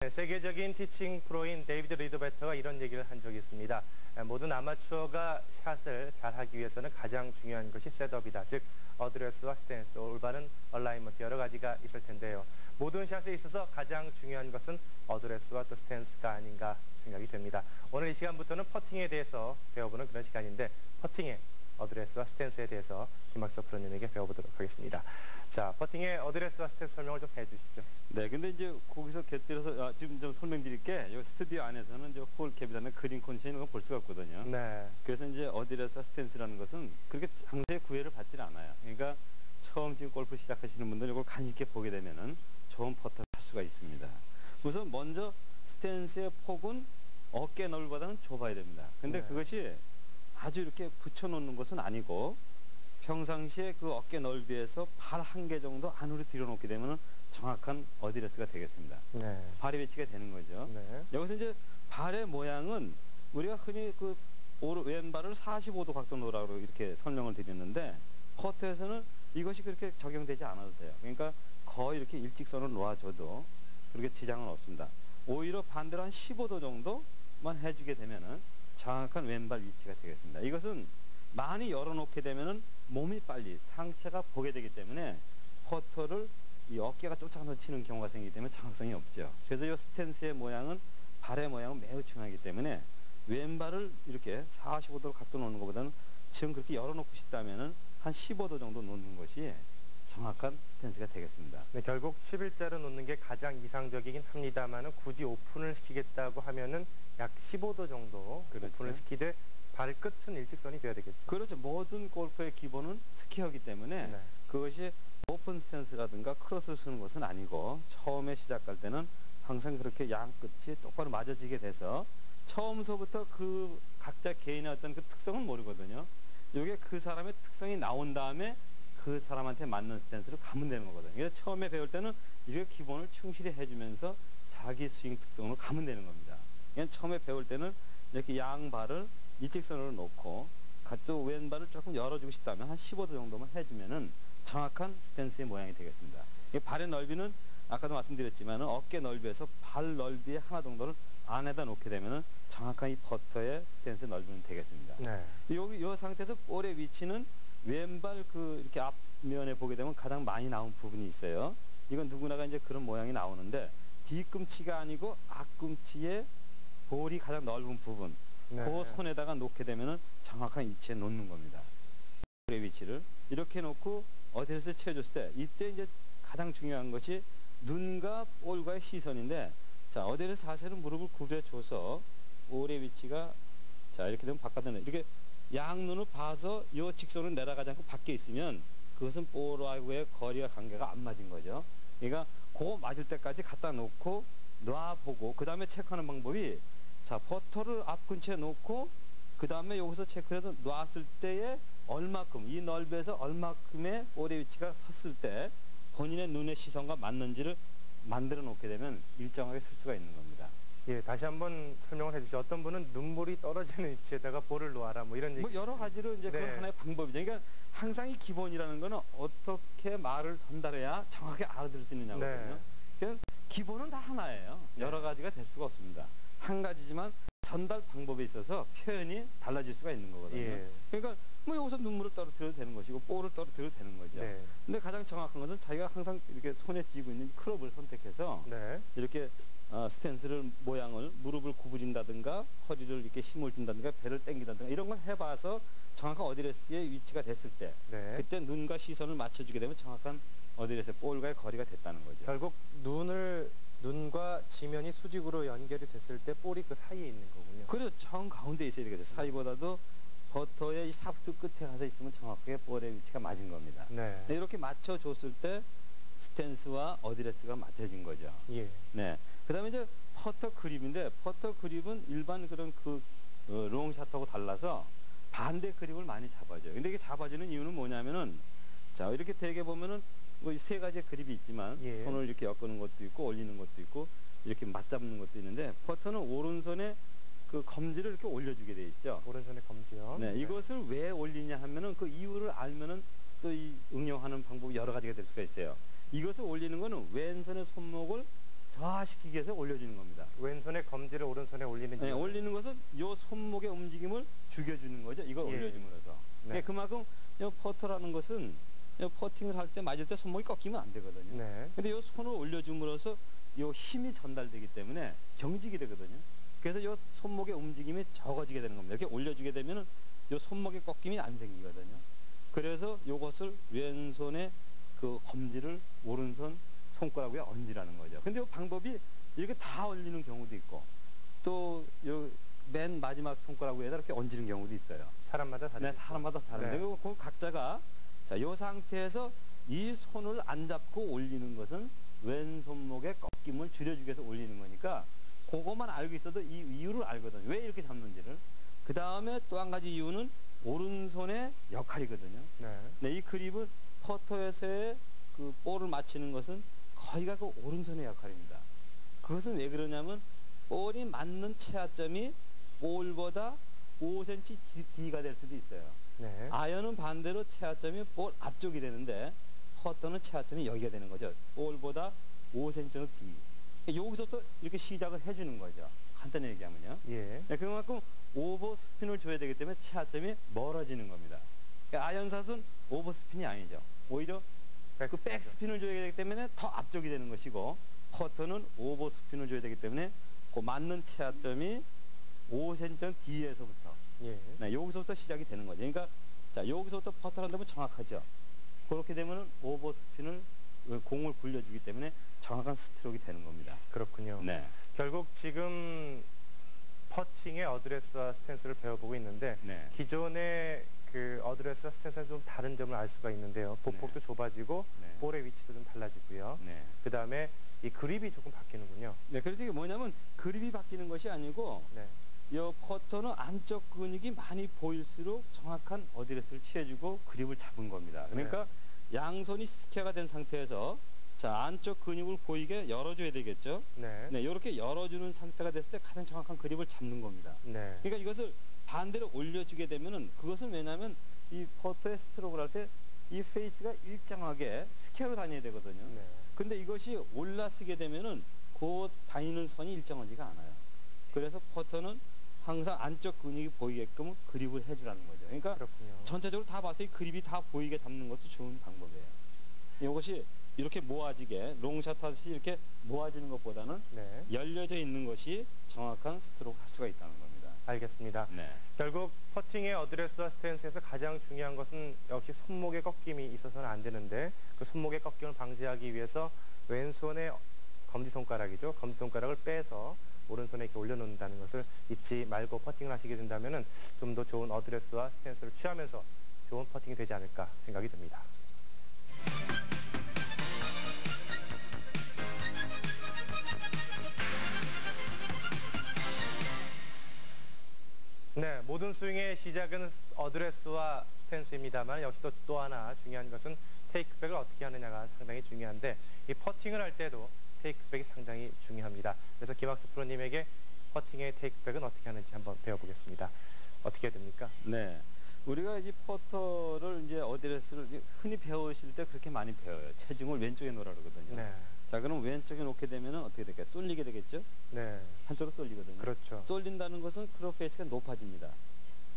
네, 세계적인 티칭 프로인 데이비드 리드베터가 이런 얘기를 한 적이 있습니다. 모든 아마추어가 샷을 잘하기 위해서는 가장 중요한 것이 셋업이다. 즉, 어드레스와 스탠스, 올바른 얼라이먼트 여러 가지가 있을 텐데요. 모든 샷에 있어서 가장 중요한 것은 어드레스와 또 스탠스가 아닌가 생각이 됩니다. 오늘 이 시간부터는 퍼팅에 대해서 배워보는 그런 시간인데 퍼팅의 어드레스와 스탠스에 대해서 김학석 프로님에게 배워보도록 하겠습니다. 자, 퍼팅의 어드레스와 스탠스 설명을 좀 해주시죠. 네, 근데 이제 거기서 곁들여서 지금 좀 설명드릴게. 이 스튜디오 안에서는 이제 홀 캡이라는 그린 컨디션 이런 걸 볼 수가 없거든요. 네. 그래서 이제 어드레스와 스탠스라는 것은 그렇게 상세히 구애를 받질 않아요. 그러니까 처음 지금 골프 시작하시는 분들 이걸 관심 있게 보게 되면은 좋은 퍼터를 할 수가 있습니다. 우선 먼저 스탠스의 폭은 어깨 넓이보다는 좁아야 됩니다. 근데 네. 그것이 아주 이렇게 붙여놓는 것은 아니고 평상시에 그 어깨 넓이에서 발 한 개 정도 안으로 들여놓게 되면 정확한 어드레스가 되겠습니다. 네. 발이 배치가 되는 거죠. 네. 여기서 이제 발의 모양은 우리가 흔히 그 왼발을 45도 각도 놓으라고 이렇게 설명을 드렸는데 퍼트에서는 이것이 그렇게 적용되지 않아도 돼요. 그러니까 거의 이렇게 일직선을 놓아줘도 그렇게 지장은 없습니다. 오히려 반대로 한 15도 정도만 해주게 되면은 정확한 왼발 위치가 되겠습니다. 이것은 많이 열어놓게 되면은 몸이 빨리 상체가 보게 되기 때문에 퍼터를 이 어깨가 쫓아가서 치는 경우가 생기기 때문에 정확성이 없죠. 그래서 이 스탠스의 모양은 발의 모양은 매우 중요하기 때문에 왼발을 이렇게 45도로 각도 놓는 것보다는 지금 그렇게 열어놓고 싶다면은 한 15도 정도 놓는 것이 정확한 스탠스가 되겠습니다. 네, 결국 11자로 놓는 게 가장 이상적이긴 합니다만은 굳이 오픈을 시키겠다고 하면은 약 15도 정도 그렇죠. 오픈을 시키되 발끝은 일직선이 돼야 되겠죠. 그렇죠. 모든 골프의 기본은 스퀘어이기 때문에 네. 그것이 오픈 스탠스라든가 크로스를 쓰는 것은 아니고 처음에 시작할 때는 항상 그렇게 양 끝이 똑바로 맞아지게 돼서 처음서부터 그 각자 개인의 어떤 그 특성은 모르거든요. 이게 그 사람의 특성이 나온 다음에 그 사람한테 맞는 스탠스를 가면 되는 거거든요. 그래서 처음에 배울 때는 이게 기본을 충실히 해주면서 자기 스윙 특성으로 가면 되는 겁니다. 그냥 처음에 배울 때는 이렇게 양발을 일직선으로 놓고 또 왼발을 조금 열어주고 싶다면 한 15도 정도만 해주면은 정확한 스탠스의 모양이 되겠습니다. 발의 넓이는 아까도 말씀드렸지만 어깨 넓이에서 발 넓이의 하나 정도를 안에다 놓게 되면은 정확한 이 퍼터의 스탠스 넓이는 되겠습니다. 네. 이 상태에서 볼의 위치는 왼발 이렇게 앞면에 보게 되면 가장 많이 나온 부분이 있어요. 이건 누구나가 이제 그런 모양이 나오는데 뒤꿈치가 아니고 앞꿈치에 볼이 가장 넓은 부분. 네. 그 손에다가 놓게 되면은 정확한 위치에 놓는 겁니다. 볼의 위치를 이렇게 놓고 어드레스를 채워줬을 때 이때 이제 가장 중요한 것이 눈과 볼과의 시선인데 자 어드레스 자세는 무릎을 구부려줘서 볼의 위치가 자 이렇게 되면 바깥에 이렇게 양눈을 봐서 이 직선을 내려가지 않고 밖에 있으면 그것은 볼하고의 거리와 관계가 안 맞은 거죠. 그러니까 그거 맞을 때까지 갖다 놓고 놔보고 그 다음에 체크하는 방법이 자 퍼터를 앞 근처에 놓고 그 다음에 여기서 체크해서 놨을 때에 얼마큼 이 넓이에서 얼마큼의 볼의 위치가 섰을 때 본인의 눈의 시선과 맞는지를 만들어 놓게 되면 일정하게 쓸 수가 있는 겁니다. 예, 다시 한번 설명을 해주시죠. 어떤 분은 눈물이 떨어지는 위치에다가 볼을 놓아라 뭐 이런 얘기. 뭐 여러 가지로 이제 그건 네. 하나의 방법이죠. 그러니까 항상 이 기본이라는 거는 어떻게 말을 전달해야 정확하게 알아들을 수 있느냐거든요. 네. 그냥 기본은 다 하나예요. 여러 가지가 될 수가 없습니다. 한 가지지만 전달 방법에 있어서 표현이 달라질 수가 있는 거거든요. 예. 그러니까 뭐 여기서 눈물을 떨어뜨려도 되는 것이고 볼을 떨어뜨려도 되는 거죠. 네. 근데 가장 정확한 것은 자기가 항상 이렇게 손에 쥐고 있는 클럽을 선택해서 네. 이렇게 스탠스를 모양을 무릎을 구부린다든가 허리를 이렇게 힘을 준다든가 배를 당긴다든가 이런 걸 해봐서 정확한 어드레스의 위치가 됐을 때 네. 그때 눈과 시선을 맞춰주게 되면 정확한 어드레스의 볼과의 거리가 됐다는 거죠. 결국 눈과 지면이 수직으로 연결이 됐을 때 볼이 그 사이에 있는 거군요. 그래서 정 가운데 있어야 되겠죠. 사이보다도 버터의 이 샤프트 끝에 가서 있으면 정확하게 볼의 위치가 맞은 겁니다. 네. 이렇게 맞춰줬을 때 스탠스와 어드레스가 맞춰진 거죠. 예. 네. 그 다음에 이제 퍼터 그립인데 퍼터 그립은 일반 그런 롱샷하고 달라서 반대 그립을 많이 잡아줘요. 근데 이게 잡아주는 이유는 뭐냐면은 자 이렇게 대개 보면은 뭐 세 가지의 그립이 있지만 예. 손을 이렇게 엮는 것도 있고 올리는 것도 있고 이렇게 맞잡는 것도 있는데 퍼터는 오른손에 그 검지를 이렇게 올려주게 돼 있죠. 오른손의 검지요. 네, 이것을 왜 올리냐 하면은 그 이유를 알면은 또 이 응용하는 방법이 여러 가지가 될 수가 있어요. 이것을 올리는 거는 왼손의 손목을 저하시키기 위해서 올려주는 겁니다. 왼손의 검지를 오른손에 올리는 네, 이유는? 올리는 것은 요 손목의 움직임을 죽여주는 거죠. 이걸 예. 올려줌으로써. 네. 그만큼 요 퍼터라는 것은 요 퍼팅을 할 때 맞을 때 손목이 꺾이면 안 되거든요. 네. 근데 요 손을 올려줌으로써 요 힘이 전달되기 때문에 경직이 되거든요. 그래서 요 손목의 움직임이 적어지게 되는 겁니다. 이렇게 올려주게 되면은 요 손목의 꺾임이 안 생기거든요. 그래서 요것을 왼손의 그 검지를 오른손 손가락 위에 얹으라는 거죠. 근데 이 방법이 이렇게 다 올리는 경우도 있고 또 요 맨 마지막 손가락 위에다 이렇게 얹는 경우도 있어요. 사람마다 네, 다르죠. 사람마다 다른데 네. 그 각자가 자, 요 상태에서 이 손을 안 잡고 올리는 것은 왼손목의 꺾임을 줄여주기 위해서 올리는 거니까 그것만 알고 있어도 이 이유를 알거든요. 왜 이렇게 잡는지를. 그 다음에 또 한 가지 이유는 오른손의 역할이거든요. 네. 네, 이 그립은 퍼터에서의 그 볼을 맞히는 것은 거의가 그 오른손의 역할입니다. 그것은 왜 그러냐면 볼이 맞는 채화점이 볼보다 5cm 뒤가 될 수도 있어요. 네. 아연은 반대로 채화점이 볼 앞쪽이 되는데 퍼터는 채화점이 여기가 되는 거죠. 볼보다 5cm 뒤. 여기서부터 이렇게 시작을 해주는 거죠. 간단히 얘기하면요. 예. 네, 그만큼 오버 스핀을 줘야 되기 때문에 채화점이 멀어지는 겁니다. 그러니까 아연샷은 오버 스핀이 아니죠. 오히려 그 백스핀을 줘야 되기 때문에 더 앞쪽이 되는 것이고 퍼터는 오버 스핀을 줘야 되기 때문에 그 맞는 채화점이 5cm 뒤에서부터 예. 네, 여기서부터 시작이 되는 거죠. 그러니까 자 여기서부터 퍼터를 한다면 정확하죠. 그렇게 되면 오버 스핀을 공을 굴려주기 때문에 정확한 스트로크가 되는 겁니다. 그렇군요. 네, 결국 지금 퍼팅의 어드레스와 스탠스를 배워보고 있는데 네, 기존의 그 어드레스와 스탠스는 좀 다른 점을 알 수가 있는데요. 보폭도 좁아지고 네, 볼의 위치도 좀 달라지고요. 네. 그 다음에 이 그립이 조금 바뀌는군요. 네, 그래서 이게 뭐냐면 그립이 바뀌는 것이 아니고 네. 이 퍼터는 안쪽 근육이 많이 보일수록 정확한 어드레스를 취해주고 그립을 잡은 겁니다. 그러니까 양손이 스퀘어가 된 상태에서 자 안쪽 근육을 보이게 열어줘야 되겠죠. 네. 네, 이렇게 열어주는 상태가 됐을 때 가장 정확한 그립을 잡는 겁니다. 네. 그러니까 이것을 반대로 올려주게 되면은 그것은 왜냐하면 이 퍼터의 스트로크를 할 때 이 페이스가 일정하게 스퀘어로 다녀야 되거든요. 네. 근데 이것이 올라서게 되면은 그 다니는 선이 일정하지가 않아요. 그래서 퍼터는 항상 안쪽 근육이 보이게끔 그립을 해주라는 거죠. 그러니까 그렇군요. 전체적으로 다 봤을 때 그립이 다 보이게 잡는 것도 좋은 방법이에요. 이것이 이렇게 모아지게 롱샷 하듯이 이렇게 모아지는 것보다는 네. 열려져 있는 것이 정확한 스트로크 할 수가 있다는 겁니다. 알겠습니다. 네. 결국 퍼팅의 어드레스와 스탠스에서 가장 중요한 것은 역시 손목의 꺾임이 있어서는 안 되는데 그 손목의 꺾임을 방지하기 위해서 왼손의 검지손가락이죠. 검지손가락을 빼서 오른손에 이렇게 올려놓는다는 것을 잊지 말고 퍼팅을 하시게 된다면 좀 더 좋은 어드레스와 스탠스를 취하면서 좋은 퍼팅이 되지 않을까 생각이 듭니다. 네, 모든 스윙의 시작은 어드레스와 스탠스입니다만 역시 또 하나 중요한 것은 테이크백을 어떻게 하느냐가 상당히 중요한데 이 퍼팅을 할 때도 테이크백이 상당히 중요합니다. 그래서 김학수 프로님에게 퍼팅의 테이크백은 어떻게 하는지 한번 배워보겠습니다. 어떻게 해야 됩니까? 네. 우리가 이 퍼터를 이제 어드레스를 흔히 배우실 때 그렇게 많이 배워요. 체중을 왼쪽에 놓으라 그러거든요. 네, 자, 그럼 왼쪽에 놓게 되면은 어떻게 될까요? 쏠리게 되겠죠? 네, 한쪽으로 쏠리거든요. 그렇죠. 쏠린다는 것은 크롭 페이스가 높아집니다.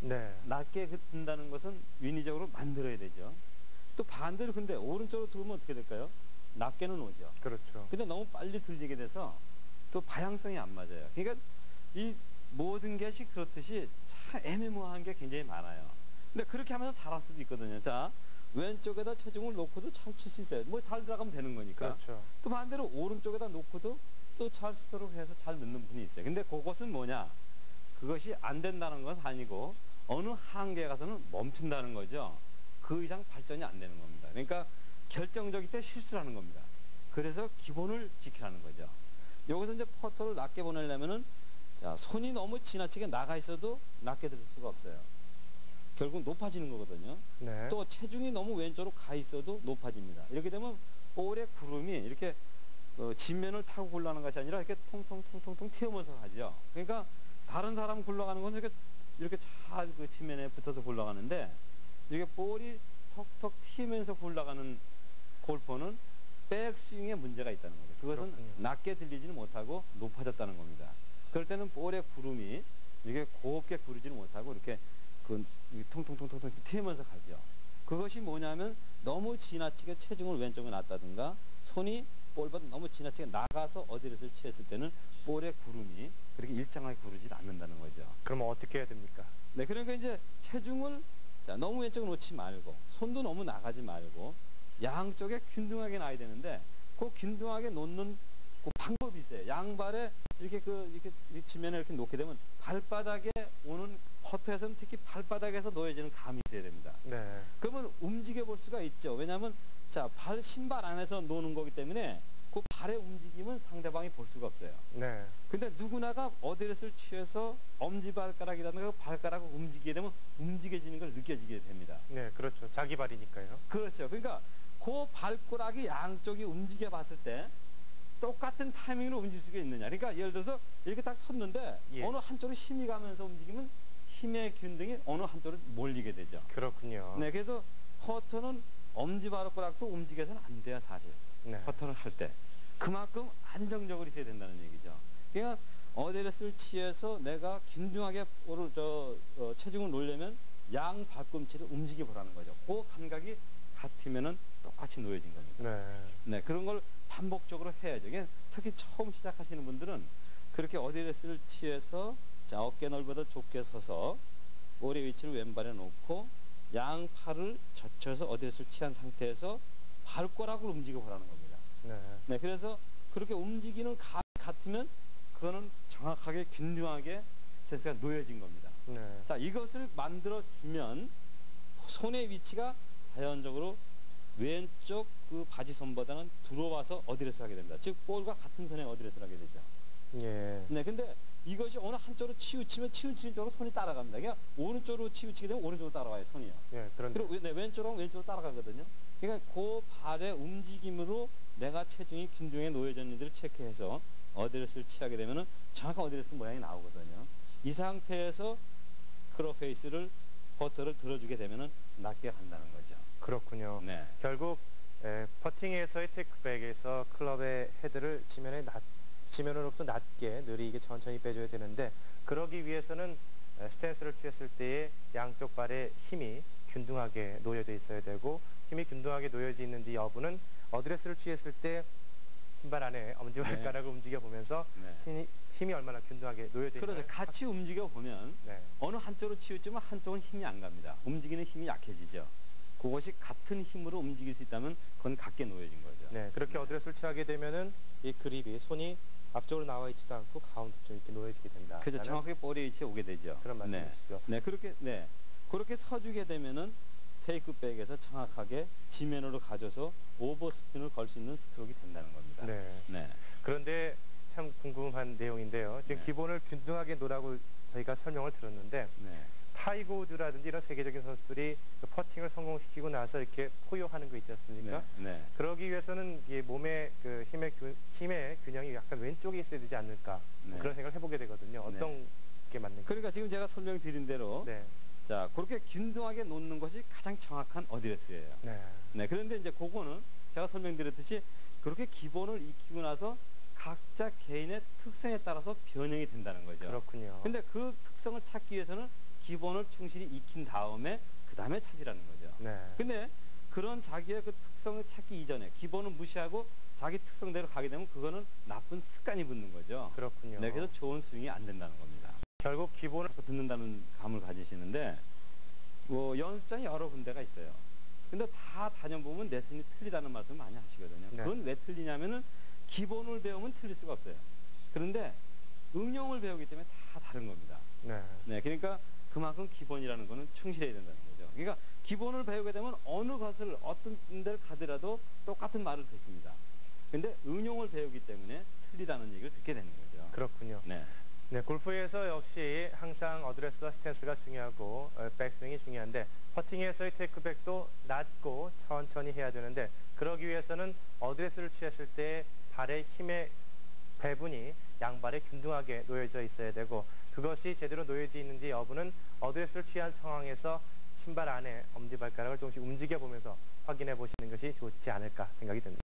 네, 낮게 든다는 것은 인위적으로 만들어야 되죠. 또 반대로 근데 오른쪽으로 들으면 어떻게 될까요? 낮게는 오죠. 그렇죠. 근데 너무 빨리 들리게 돼서 또 방향성이 안 맞아요. 그러니까 이 모든 것이 그렇듯이 참 애매모호한 게 굉장히 많아요. 근데 그렇게 하면서 잘할 수도 있거든요. 자, 왼쪽에다 체중을 놓고도 잘 칠 수 있어요. 뭐 잘 들어가면 되는 거니까. 그렇죠. 또 반대로 오른쪽에다 놓고도 또 잘 스트로크 해서 잘 넣는 분이 있어요. 근데 그것은 뭐냐? 그것이 안 된다는 건 아니고 어느 한계에 가서는 멈춘다는 거죠. 그 이상 발전이 안 되는 겁니다. 그러니까 결정적일 때 실수를 하는 겁니다. 그래서 기본을 지키라는 거죠. 여기서 이제 퍼터를 낮게 보내려면은 자, 손이 너무 지나치게 나가 있어도 낮게 들 수가 없어요. 결국 높아지는 거거든요. 네, 또 체중이 너무 왼쪽으로 가 있어도 높아집니다. 이렇게 되면 볼의 구름이 이렇게 진면을 타고 굴러가는 것이 아니라 이렇게 통통통통통 튀어면서 가죠. 그러니까 다른 사람 굴러가는 건 이렇게 잘 그 진면에 붙어서 굴러가는데 이게 볼이 턱턱 튀면서 굴러가는 골퍼는 백스윙에 문제가 있다는 거죠. 그것은 그렇군요. 낮게 들리지는 못하고 높아졌다는 겁니다. 그럴 때는 볼의 구름이 이게 곱게 구르지는 못하고 이렇게 통통통통 튀면서 가죠. 그것이 뭐냐면 너무 지나치게 체중을 왼쪽에 놨다든가 손이 볼보다 너무 지나치게 나가서 어드레스를 취했을 때는 볼의 구름이 그렇게 일정하게 구르지 않는다는 거죠. 그러면 어떻게 해야 됩니까? 네, 그러니까 이제 체중을 너무 왼쪽으로 놓지 말고 손도 너무 나가지 말고 양쪽에 균등하게 놔야 되는데 그 균등하게 놓는 그 방법이 있어요. 양발에 이렇게 지면에 이렇게 놓게 되면 발바닥에 오는 퍼터에서는 특히 발바닥에서 놓여지는 감이 있어야 됩니다. 네. 그러면 움직여 볼 수가 있죠. 왜냐하면 신발 안에서 노는 거기 때문에 그 발의 움직임은 상대방이 볼 수가 없어요. 네. 근데 누구나가 어드레스를 취해서 엄지발가락이라든가 발가락을 움직이게 되면 움직여지는 걸 느껴지게 됩니다. 네, 그렇죠. 자기 발이니까요. 그렇죠. 그러니까 그 발가락이 양쪽이 움직여 봤을 때 똑같은 타이밍으로 움직일 수가 있느냐. 그러니까 예를 들어서 이렇게 딱 섰는데 예. 어느 한쪽으로 힘이 가면서 움직이면 힘의 균등이 어느 한쪽으로 몰리게 되죠. 그렇군요. 네, 그래서 퍼터는 엄지발가락도 움직여서는 안 돼요, 사실. 네. 퍼터를 할 때. 그만큼 안정적으로 있어야 된다는 얘기죠. 그러니까 어드레스를 취해서 내가 균등하게 체중을 놓으려면 양 발꿈치를 움직여 보라는 거죠. 그 감각이 같으면은 똑같이 놓여진 겁니다. 네. 네, 그런 걸 반복적으로 해야죠. 특히 처음 시작하시는 분들은 그렇게 어드레스를 취해서 어깨 넓이보다 좁게 서서 볼의 위치를 왼발에 놓고 양 팔을 젖혀서 어드레스를 취한 상태에서 발가락을 움직여 보라는 겁니다. 네. 네, 그래서 그렇게 움직이는 감이 같으면 그거는 정확하게 균등하게 센스가 놓여진 겁니다. 네. 자, 이것을 만들어 주면 손의 위치가 자연적으로 왼쪽 그 바지 손보다는 들어와서 어드레스를 하게 됩니다. 즉 볼과 같은 선에 어드레스를 하게 되죠. 예. 네, 근데 이것이 어느 한쪽으로 치우치면 치우치는 쪽으로 손이 따라갑니다. 그러니까 오른쪽으로 치우치게 되면 오른쪽으로 따라와요, 손이요. 예, 그런데 그리고 왼쪽으로 하면 왼쪽으로 따라가거든요. 그러니까 그 발의 움직임으로 내가 체중이 균등하게 놓여졌는지를 체크해서 어드레스를 취하게 되면은 정확한 어드레스 모양이 나오거든요. 이 상태에서 크로페이스를 퍼터를 들어주게 되면은 낮게 간다는 거죠. 그렇군요. 네. 결국 퍼팅에서의 테이크백에서 클럽의 헤드를 지면으로부터 낮게 느리게 천천히 빼줘야 되는데 그러기 위해서는 스탠스를 취했을 때의 양쪽 발의 힘이 균등하게 놓여져 있어야 되고 힘이 균등하게 놓여져 있는지 여부는 어드레스를 취했을 때 신발 안에 엄지발가락을 움직여 보면서 네. 힘이 얼마나 균등하게 놓여져 있는지 그렇죠. 같이 움직여 보면 네. 어느 한쪽으로 치우치면 한쪽은 힘이 안 갑니다. 움직이는 힘이 약해지죠. 그것이 같은 힘으로 움직일 수 있다면 그건 같게 놓여진 거죠. 네, 그렇게 어드레스를 취하게 되면은 이 그립이 손이 앞쪽으로 나와 있지도 않고 가운데쯤 이렇게 놓여지게 된다. 그렇죠. 정확하게 볼의 위치에 오게 되죠. 그런 말씀이시죠. 네, 그렇게 서주게 되면은 테이크백에서 정확하게 지면으로 가져서 오버스핀을 걸 수 있는 스트로크가 된다는 겁니다. 네. 네. 그런데 참 궁금한 내용인데요. 지금 네. 기본을 균등하게 놓으라고 저희가 설명을 들었는데 네. 타이거 우즈라든지 이런 세계적인 선수들이 그 퍼팅을 성공시키고 나서 이렇게 포효하는 거 있지 않습니까? 네. 그러기 위해서는 이 몸의 그 힘의 균형이 약간 왼쪽에 있어야 되지 않을까 네. 그런 생각을 해보게 되거든요. 어떤 게 맞는가? 그러니까 지금 제가 설명드린 대로 네. 자, 그렇게 균등하게 놓는 것이 가장 정확한 어드레스예요. 네. 네, 그런데 이제 그거는 제가 설명드렸듯이 그렇게 기본을 익히고 나서 각자 개인의 특성에 따라서 변형이 된다는 거죠. 그렇군요. 근데 그 특성을 찾기 위해서는 기본을 충실히 익힌 다음에 그 다음에 찾으라는 거죠. 네. 근데 그런 자기의 그 특성을 찾기 이전에 기본은 무시하고 자기 특성대로 가게 되면 그거는 나쁜 습관이 붙는 거죠. 그렇군요. 네, 그래서 좋은 스윙이 안 된다는 겁니다. 결국 기본을 듣는다는 감을 가지시는데 연습장이 여러 군데가 있어요. 근데 다 다녀보면 내 스윙이 틀리다는 말씀을 많이 하시거든요. 네. 그건 왜 틀리냐면은 기본을 배우면 틀릴 수가 없어요. 그런데 응용을 배우기 때문에 다 다른 겁니다. 네. 네, 그러니까 그만큼 기본이라는 거는 충실해야 된다는 거죠. 그러니까 기본을 배우게 되면 어느 것을 어떤 데를 가더라도 똑같은 말을 듣습니다. 근데 응용을 배우기 때문에 틀리다는 얘기를 듣게 되는 거죠. 그렇군요. 네. 네, 골프에서 역시 항상 어드레스와 스탠스가 중요하고 백스윙이 중요한데 퍼팅에서의 테이크백도 낮고 천천히 해야 되는데 그러기 위해서는 어드레스를 취했을 때 발의 힘의 배분이 양발에 균등하게 놓여져 있어야 되고 그것이 제대로 놓여져 있는지 여부는 어드레스를 취한 상황에서 신발 안에 엄지발가락을 조금씩 움직여 보면서 확인해 보시는 것이 좋지 않을까 생각이 듭니다.